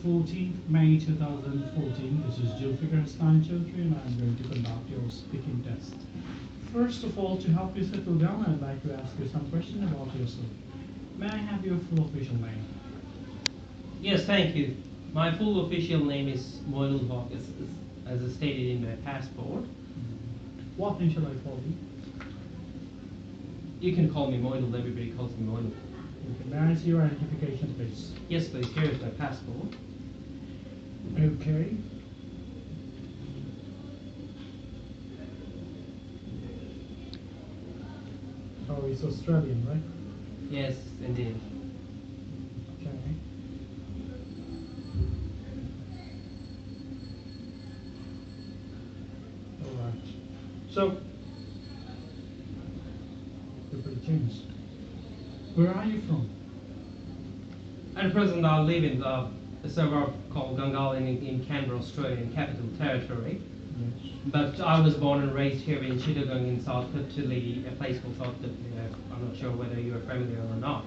14th May 2014. This is Julfikar Hassan Chaudhry and I'm going to conduct your speaking test. First of all, to help you settle down, I'd like to ask you some questions about yourself. May I have your full official name? Yes, thank you. My full official name is Moinul Hoque, as stated in my passport. What name shall I call you? You can call me Moinul, everybody calls me Moinul. Okay, may I see your identification, please? Yes, please, here is my passport. Okay. Oh, it's Australian, right? Yes, indeed. Okay. All right. So, you're pretty changed. Where are you from? At present, I live in a suburb called Gungahlin in Canberra, Australian Capital Territory. Yes. But I was born and raised here in Chittagong in South Kutuli, a place called South Kutuli. I'm not sure whether you are familiar or not.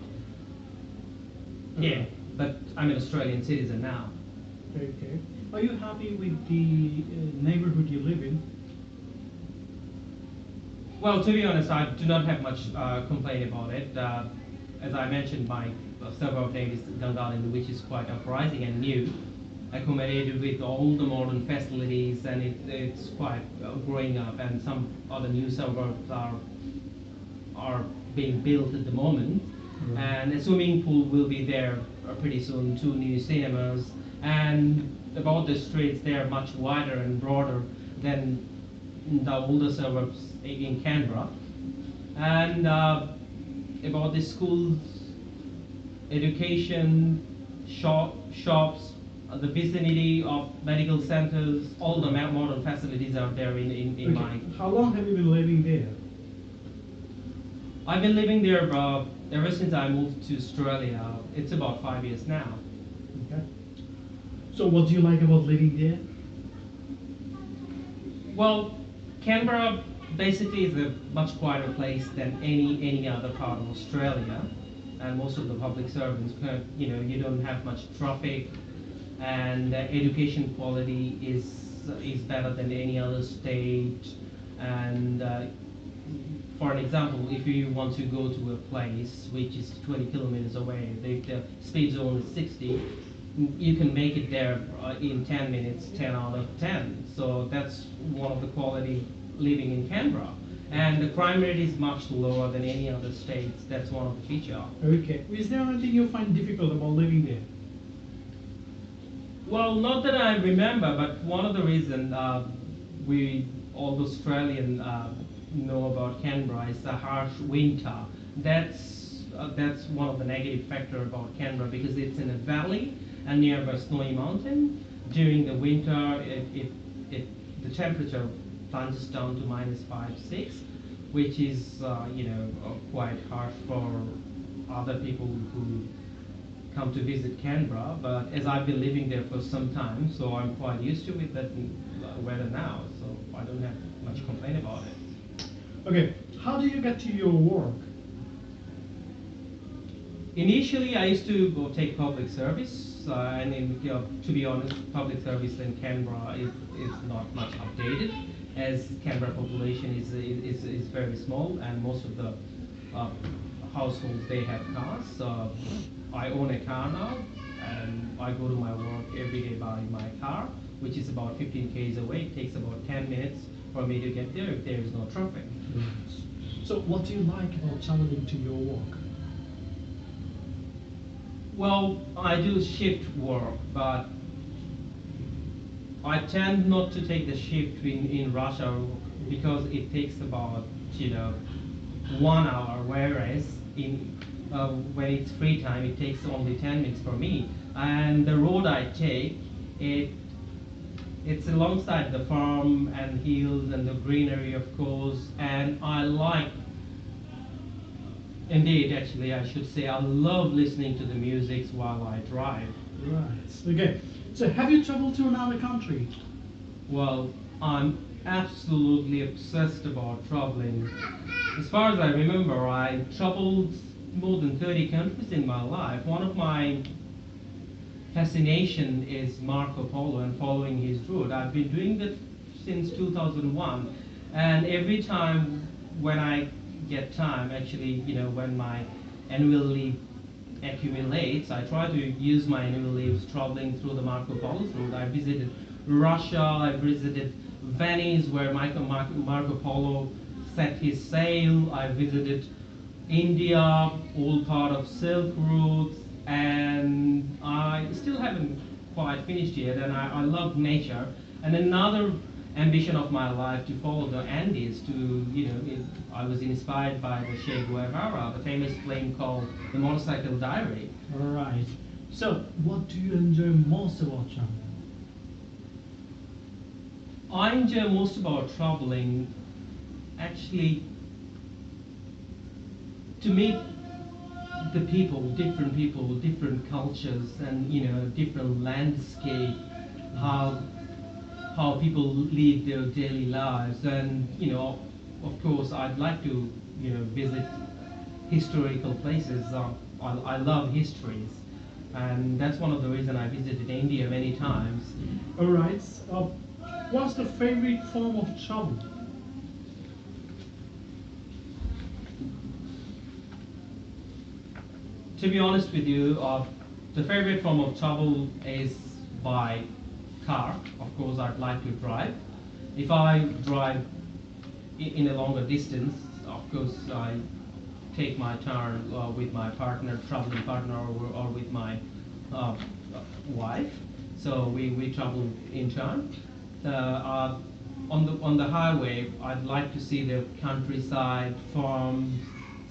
Yeah, but I'm an Australian citizen now. Okay. Are you happy with the neighborhood you live in? Well, to be honest, I do not have much complaint about it. As I mentioned, my suburb name is Gungahlin, which is quite uprising and new, accommodated with all the modern facilities, and it's quite growing up. And some other new suburbs are being built at the moment, and a swimming pool will be there pretty soon. 2 new cinemas, and about the streets, they are much wider and broader than the older suburbs in Canberra. And about the schools, education, shops, the vicinity of medical centers, all the modern facilities are there in my. How long have you been living there? I've been living there ever since I moved to Australia. It's about 5 years now. Okay. So what do you like about living there? Well, Canberra basically is a much quieter place than any other part of Australia, and most of the public servants, you don't have much traffic, and education quality is better than any other state. And for an example, if you want to go to a place which is 20 kilometers away, the speed zone is 60, you can make it there in 10 minutes, 10 out of 10. So that's one of the quality living in Canberra. And the crime rate is much lower than any other states. That's one of the features. Okay. Is there anything you find difficult about living there? Well, not that I remember, but one of the reasons we all Australian know about Canberra is the harsh winter. That's one of the negative factor about Canberra, because it's in a valley and near a snowy mountain. During the winter, the temperature plunges down to -5, 6, which is quite harsh for other people who come to visit Canberra. But as I've been living there for some time, so I'm quite used to it, that weather now, so I don't have much complaint about it. Okay. How do you get to your work? Initially, I used to go take public service, and to be honest, public service in Canberra is not much updated, as Canberra population is very small, and most of the households, they have cars. I own a car now, and I go to my work every day by my car, which is about 15 k's away. It takes about 10 minutes for me to get there if there is no traffic. Yes. So what do you like about traveling to your work? Well, I do shift work, but I tend not to take the shift in rush hour, because it takes about 1 hour, whereas when it's free time, it takes only 10 minutes for me. And the road I take, it's alongside the farm and hills and the greenery, of course, and I like. Indeed, actually, I should say I love listening to the music while I drive. Right. Okay. So have you traveled to another country? Well, I'm absolutely obsessed about traveling. As far as I remember, I traveled more than 30 countries in my life. One of my fascination is Marco Polo and following his route. I've been doing that since 2001, and every time when I get time, actually, when my annual leave accumulates, I try to use my annual leaves traveling through the Marco Polo route. I visited Russia, I visited Venice, where Marco Polo set his sail. I visited India, all part of Silk Route, and I still haven't quite finished yet. And I love nature. And another ambition of my life to follow the Andes. I was inspired by the Che Guevara, the famous film called The Motorcycle Diary. All right. So, what do you enjoy most about traveling? I enjoy most about traveling, actually, to meet the people, different cultures, and different landscape, how people live their daily lives, and of course, I'd like to visit historical places. I love histories, and that's one of the reasons I visited India many times. All right. What's the favorite form of travel? To be honest with you, the favorite form of travel is by car. Of course, I'd like to drive. If I drive in a longer distance, of course, I take my turn with my partner, traveling partner, or with my uh, wife. So we travel in turn. On the highway, I'd like to see the countryside, farms,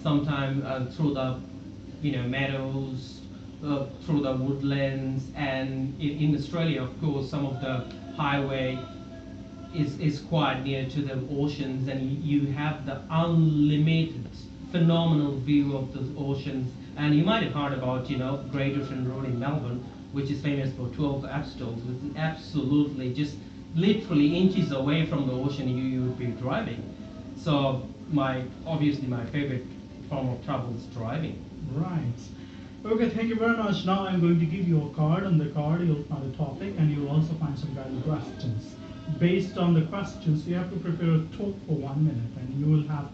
sometime through the meadows, through the woodlands, and in Australia, of course, some of the highway is quite near to the oceans, and you have the unlimited, phenomenal view of the oceans. And you might have heard about, Great Ocean Road in Melbourne, which is famous for 12 obstacles. It's absolutely just literally inches away from the ocean you would be driving. So obviously my favorite form of travel is driving. Right. Okay, thank you very much. Now I'm going to give you a card. On the card, you'll find a topic and you'll also find some guided questions. Based on the questions, you have to prepare a talk for 1 minute, and you will have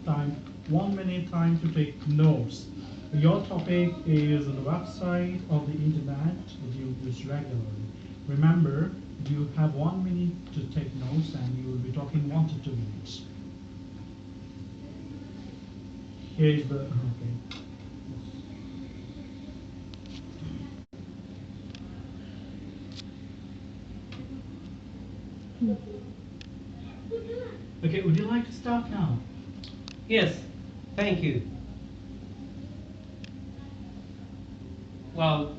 1 minute time to take notes. Your topic is on the website of the internet that you use regularly. Remember, you have 1 minute to take notes, and you will be talking 1 to 2 minutes. Here is the okay. Okay, would you like to start now? Yes, thank you. Well,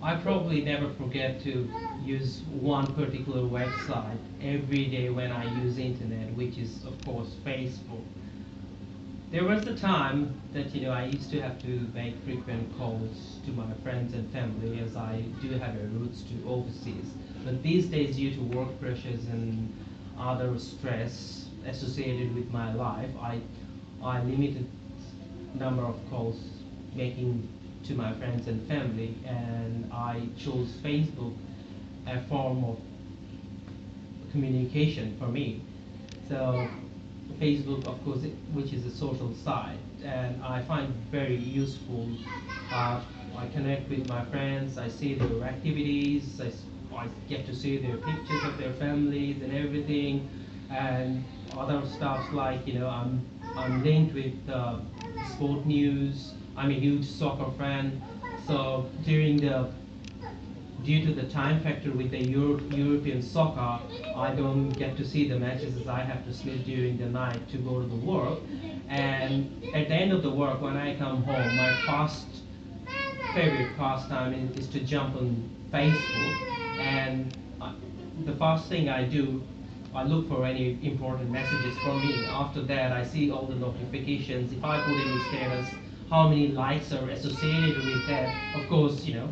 I probably never forget to use one particular website every day when I use internet, which is of course Facebook. There was a time that I used to have to make frequent calls to my friends and family, as I do have a roots to overseas. But these days, due to work pressures and other stress associated with my life, I limited number of calls making to my friends and family, and I chose Facebook, a form of communication for me. So Facebook, of course, which is a social site, and I find very useful. I connect with my friends, I see their activities, I get to see their pictures of their families and everything, and other stuff like, I'm linked with sport news. I'm a huge soccer fan, so due to the time factor with the European soccer, I don't get to see the matches, as I have to sleep during the night to go to the work. And at the end of the work, when I come home, my favorite pastime is to jump on Facebook. And the first thing I do, I look for any important messages from me. After that, I see all the notifications. If I put any status, how many likes are associated with that. Of course, you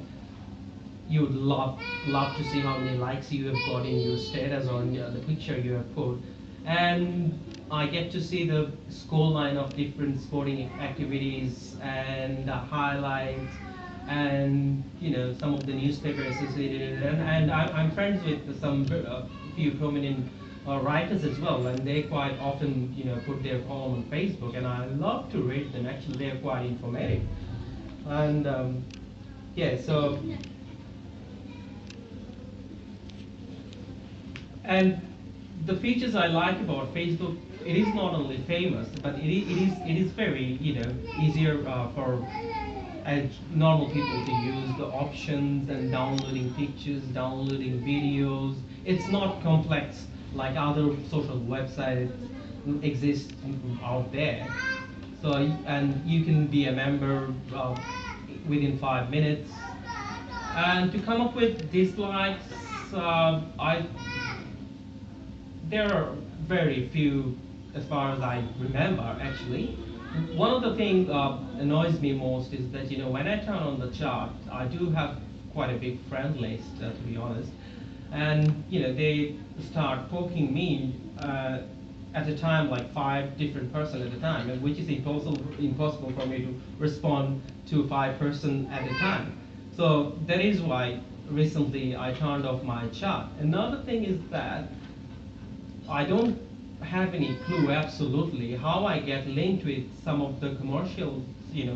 would love to see how many likes you have got in your status or in the picture you have put. And I get to see the scoreline of different sporting activities and the highlights. and some of the newspaper associated, and I'm friends with some few prominent writers as well, and they quite often put their column on Facebook, and I love to read them. Actually, they're quite informative, and yeah, so. And the features I like about Facebook, it is not only famous, but it is very easier for normal people to use the options and downloading pictures, downloading videos. It's not complex like other social websites exist out there. So and you can be a member within 5 minutes. And to come up with dislikes, I there are very few, as far as I remember, actually. One of the things annoys me most is that when I turn on the chart, I do have quite a big friend list, to be honest, and they start poking me at a time, like 5 different person at a time, and which is impossible for me to respond to 5 person at a time. So that is why recently I turned off my chart. Another thing is that I don't have any clue absolutely how I get linked with some of the commercials,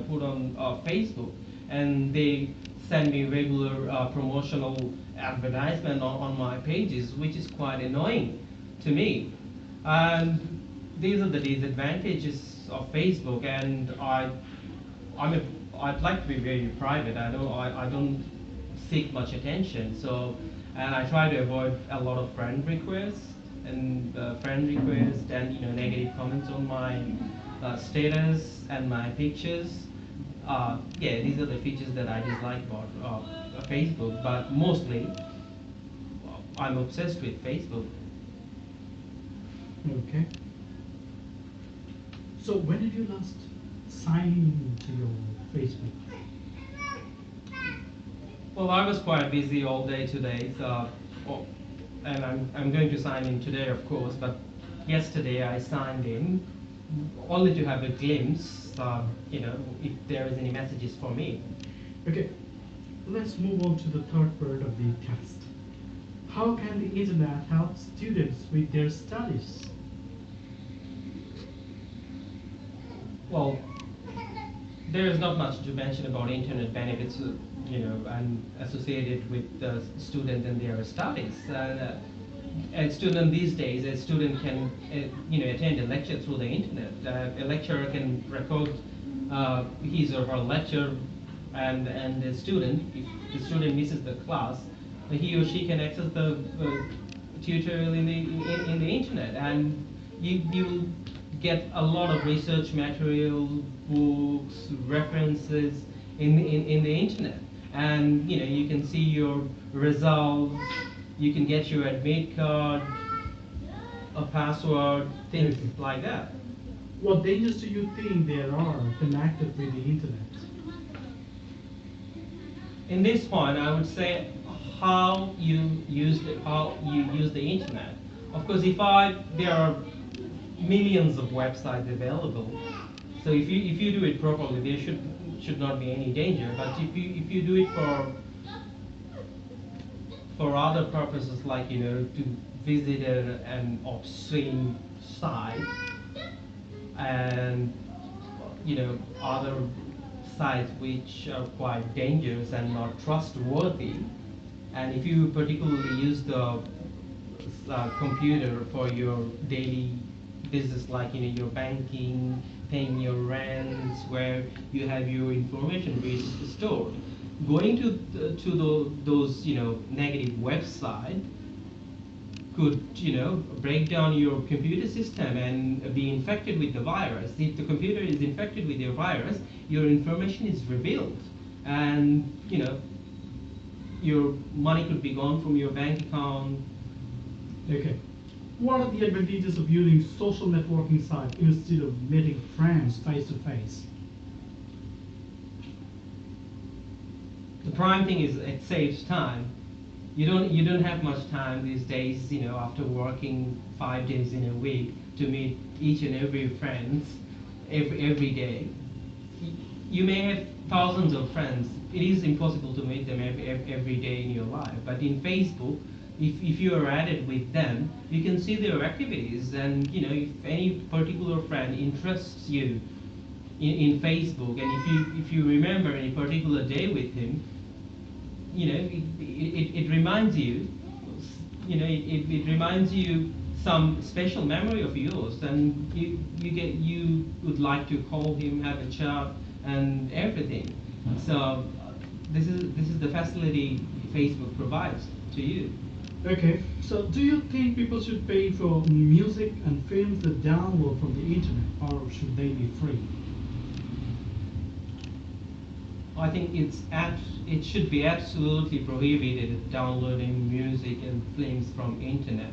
put on Facebook, and they send me regular promotional advertisement on my pages, which is quite annoying to me. And these are the disadvantages of Facebook, and I'd like to be very private. I don't seek much attention. So, and I try to avoid a lot of friend requests and negative comments on my status and my pictures. Yeah, these are the features that I dislike about Facebook. But mostly, I'm obsessed with Facebook. Okay. So when did you last sign in to your Facebook? Well, I was quite busy all day today, so, oh, and I'm going to sign in today, of course, but yesterday I signed in only to have a glimpse, if there is any messages for me. Okay, let's move on to the third part of the test. How can the internet help students with their studies? Well, there is not much to mention about internet benefits, and associated with the student and their studies. A student these days, a student can, attend a lecture through the internet. A lecturer can record his or her lecture, and the student, if the student misses the class, he or she can access the tutorial in the internet, and you get a lot of research material, books, references in the internet, and you can see your results, you can get your admit card, a password, things like that. What dangers do you think there are connected with the internet? In this point, I would say how you use the internet. Of course, there are millions of websites available. So if you do it properly, there should not be any danger. But if you do it for other purposes, like to visit an obscene site, and other sites which are quite dangerous and not trustworthy, and if you particularly use the computer for your daily business, like your banking, paying your rents, where you have your information stored, going to those negative website could break down your computer system and be infected with the virus. If the computer is infected with your virus, your information is revealed, and your money could be gone from your bank account. Okay. What are the advantages of using social networking sites instead of meeting friends face to face? The prime thing is it saves time. You don't have much time these days, after working 5 days in a week, to meet each and every friend every day. You may have thousands of friends. It is impossible to meet them every day in your life. But in Facebook, if you are added with them, you can see their activities. And if any particular friend interests you in Facebook, and if you remember any particular day with him, it reminds you, it reminds you some special memory of yours, and you would like to call him, have a chat, and everything. So this is the facility Facebook provides to you. Okay, so do you think people should pay for music and films that download from the internet, or should they be free? I think it should be absolutely prohibited downloading music and films from internet.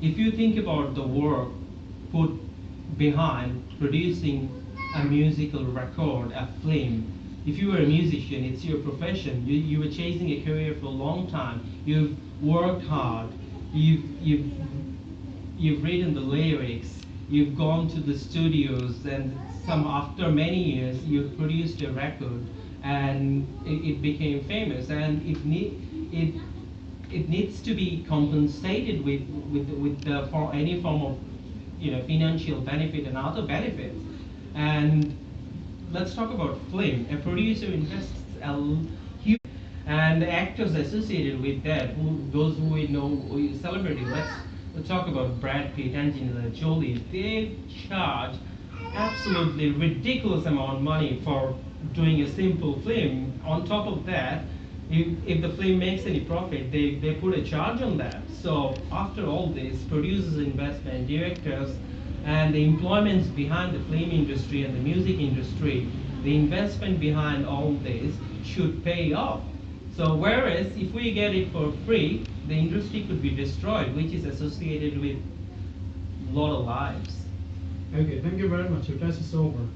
If you think about the work put behind producing a musical record, a film, if you were a musician, it's your profession. You were chasing a career for a long time. You've worked hard. You've written the lyrics. You've gone to the studios, and after many years, you've produced a record, and it became famous. And it needs to be compensated for any form of financial benefit and other benefits. And let's talk about film. A producer invests a huge, and the actors associated with that, those who we know, celebrity. Let's talk about Brad Pitt, Angelina Jolie. They charge absolutely ridiculous amount of money for doing a simple film. On top of that, if the film makes any profit, they put a charge on that. So after all this, producers, investment, directors, and the employments behind the film industry and the music industry, the investment behind all this should pay off. So whereas if we get it for free, the industry could be destroyed, which is associated with a lot of lives. Okay, thank you very much. Your test is over.